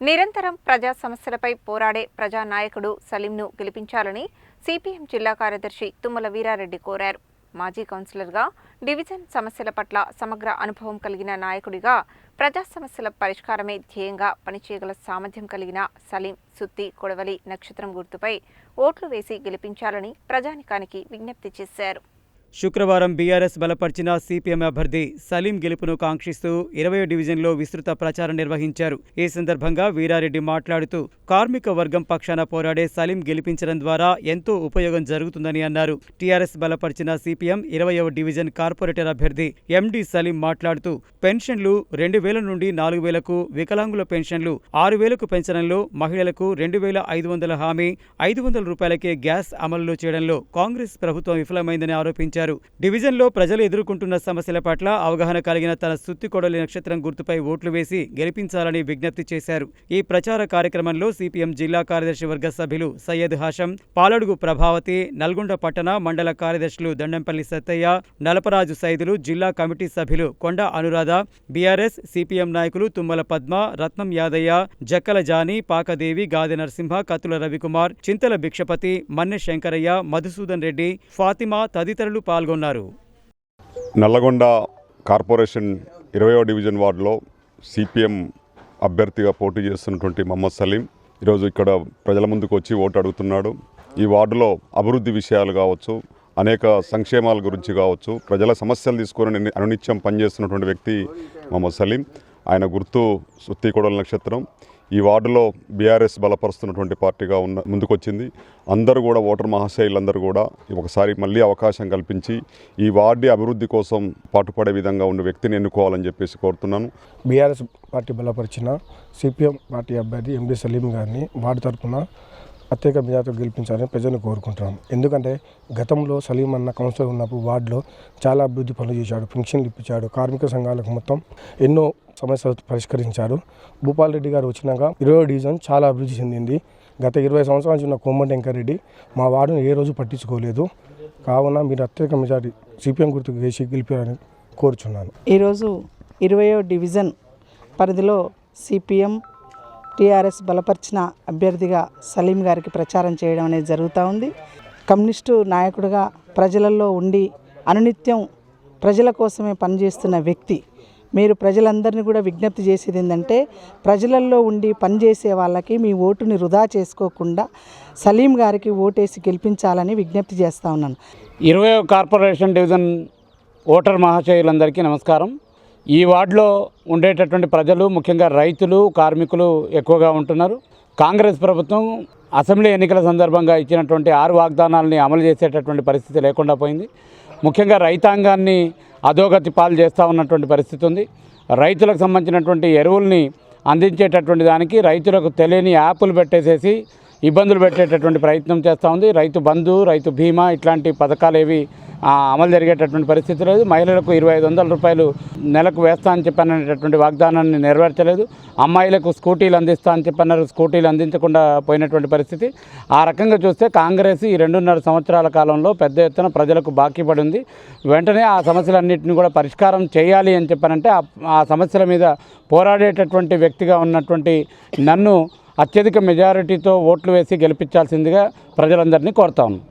నిరంతరం ప్రజా సమస్యలపై పోరాడే ప్రజానాయకుడు సలీంను గెలిపించాలని సిపిఎం జిల్లా కార్యదర్శి తుమ్మల వీరారెడ్డి కోరారు. మాజీ కౌన్సిలర్గా డివిజన్ సమస్యల పట్ల సమగ్ర అనుభవం కలిగిన నాయకుడిగా ప్రజా సమస్యల పరిష్కారమే ధ్యేయంగా పనిచేయగల సామర్థ్యం కలిగిన సలీం సుత్తి కొడవలి నక్షత్రం గుర్తుపై ఓట్లు వేసి గెలిపించాలని ప్రజానికానికి విజ్ఞప్తి చేశారు. శుక్రవారం బీఆర్ఎస్ బలపర్చిన సిపిఎం అభ్యర్థి సలీం గెలుపును కాంక్షిస్తూ 20వ డివిజన్లో విస్తృత ప్రచారం నిర్వహించారు. ఈ సందర్భంగా వీరారెడ్డి మాట్లాడుతూ కార్మిక వర్గం పక్షాన పోరాడే సలీం గెలిపించడం ద్వారా ఎంతో ఉపయోగం జరుగుతుందని అన్నారు. టీఆర్ఎస్ బలపర్చిన సిపిఎం 20వ డివిజన్ కార్పొరేటర్ అభ్యర్థి ఎండి సలీం మాట్లాడుతూ పెన్షన్లు 2000 నుండి 4000కు, వికలాంగుల పెన్షన్లు 6000కు పెంచడంలో, మహిళలకు 2500 హామీ, 500 రూపాయలకే గ్యాస్ అమలు చేయడంలో కాంగ్రెస్ ప్రభుత్వం విఫలమైందని ఆరోపించారు. డివిజన్లో ప్రజలు ఎదుర్కొంటున్న సమస్యల పట్ల అవగాహన కలిగిన తన సుత్తి కొడలి నక్షత్రం గుర్తుపై ఓట్లు వేసి గెలిపించాలని విజ్ఞప్తి చేశారు. ఈ ప్రచార కార్యక్రమంలో సిపిఎం జిల్లా కార్యదర్శి వర్గ సభ్యులు సయ్యద్ హాషం, పాలడుగు ప్రభావతి, నల్గొండ పట్టణ మండల కార్యదర్శులు దండంపల్లి సత్తయ్య, నలపరాజు సైదులు, జిల్లా కమిటీ సభ్యులు కొండ అనురాధ, బీఆర్ఎస్ సిపిఎం నాయకులు తుమ్మల పద్మ, రత్నం యాదయ్య, జక్కల జానీ, పాకదేవి, గాదె నరసింహ, కత్తుల రవికుమార్, చింతల భిక్షపతి, మన్నె శంకరయ్య, మధుసూదన్ రెడ్డి, ఫాతిమా తదితరులు పాల్గొన్నారు. నల్లగొండ కార్పొరేషన్ 20వ డివిజన్ వార్డులో సిపిఎం అభ్యర్థిగా పోటీ చేస్తున్నటువంటి మహమ్మద్ సలీం ఈరోజు ఇక్కడ ప్రజల ముందుకు వచ్చి ఓటు అడుగుతున్నాడు. ఈ వార్డులో అభివృద్ధి విషయాలు కావచ్చు, అనేక సంక్షేమాల గురించి కావచ్చు, ప్రజల సమస్యలు తీసుకొని అనునిత్యం పనిచేస్తున్నటువంటి వ్యక్తి మహమ్మద్ సలీం. ఆయన గుర్తు సుత్తి కొడలి నక్షత్రం. ఈ వార్డులో బీఆర్ఎస్ బలపరుస్తున్నటువంటి పార్టీగా ముందుకొచ్చింది. అందరూ కూడా ఓటర్ మహాశయులందరూ కూడా ఒకసారి మళ్ళీ అవకాశం కల్పించి ఈ వార్డు అభివృద్ధి కోసం పాటుపడే విధంగా ఉన్న వ్యక్తిని ఎన్నుకోవాలని చెప్పేసి కోరుతున్నాను. బీఆర్ఎస్ పార్టీ బలపరిచిన సిపిఎం పార్టీ అభ్యర్థి ఎండి సలీం గారిని వార్డు తరఫున ప్రత్యేక మెజార్టీతో గెలిపించాలని ప్రజలను కోరుకుంటున్నాం. ఎందుకంటే గతంలో సలీం అన్న కౌన్సిలర్ ఉన్నప్పుడు వార్డులో చాలా అభివృద్ధి పనులు చేశాడు, పెన్షన్లు ఇప్పించాడు, కార్మిక సంఘాలకు మొత్తం ఎన్నో సమస్యలు పరిష్కరించారు. భూపాల్ రెడ్డి గారు వచ్చినాక 20వ డివిజన్ చాలా అభివృద్ధి చెందింది. గత 20 సంవత్సరాల నుంచి ఉన్న కోమటి వెంకరెడ్డి మా వార్డును ఏ రోజు పట్టించుకోలేదు. కావున మీరు అత్యధిక మెజార్టీ సిపిఎం గుర్తుకు వేసి గెలిపారని కోరుచున్నాను. ఈరోజు 20వ డివిజన్ పరిధిలో సిపిఎం టీఆర్ఎస్ బలపరిచిన అభ్యర్థిగా సలీం గారికి ప్రచారం చేయడం అనేది జరుగుతూ ఉంది. కమ్యూనిస్టు నాయకుడిగా ప్రజలలో ఉండి అనునిత్యం ప్రజల కోసమే పనిచేస్తున్న వ్యక్తి. మీరు ప్రజలందరినీ కూడా విజ్ఞప్తి చేసేది ఏంటంటే, ప్రజలలో ఉండి పనిచేసే వాళ్ళకి మీ ఓటుని వృధా చేసుకోకుండా సలీం గారికి ఓటేసి గెలిపించాలని విజ్ఞప్తి చేస్తూ ఉన్నాను. 20వ కార్పొరేషన్ డివిజన్ ఓటర్ మహాశయులందరికీ నమస్కారం. ఈ వార్డులో ఉండేటటువంటి ప్రజలు, ముఖ్యంగా రైతులు, కార్మికులు ఎక్కువగా ఉంటున్నారు. కాంగ్రెస్ ప్రభుత్వం అసెంబ్లీ ఎన్నికల సందర్భంగా ఇచ్చినటువంటి 6 వాగ్దానాలని అమలు చేసేటటువంటి పరిస్థితి లేకుండా పోయింది. ముఖ్యంగా రైతాంగాన్ని అధోగతి పాలు చేస్తూ ఉన్నటువంటి పరిస్థితి ఉంది. రైతులకు సంబంధించినటువంటి ఎరువుల్ని అందించేటటువంటి దానికి రైతులకు తెలియని యాప్లు పెట్టేసేసి ఇబ్బందులు పెట్టేటటువంటి ప్రయత్నం చేస్తూ ఉంది. రైతు బంధు, రైతు బీమా ఇట్లాంటి పథకాలు ఏవి అమలు జరిగేటటువంటి పరిస్థితి లేదు. మహిళలకు 2500 రూపాయలు నెలకు వేస్తా అని చెప్పనేటటువంటి వాగ్దానాన్ని నెరవేర్చలేదు. అమ్మాయిలకు స్కూటీలు అందిస్తా అని చెప్పన్నారు, స్కూటీలు అందించకుండా పోయినటువంటి పరిస్థితి. ఆ రకంగా చూస్తే కాంగ్రెస్ ఈ 2.5 సంవత్సరాల కాలంలో పెద్ద ఎత్తున ప్రజలకు బాకీ పడి ఉంది. వెంటనే ఆ సమస్యలన్నింటినీ కూడా పరిష్కారం చేయాలి అని చెప్పానంటే ఆ సమస్యల మీద పోరాడేటటువంటి వ్యక్తిగా ఉన్నటువంటి నన్ను అత్యధిక మెజారిటీతో ఓట్లు వేసి గెలిపించాల్సిందిగా ప్రజలందరినీ కోరుతాను.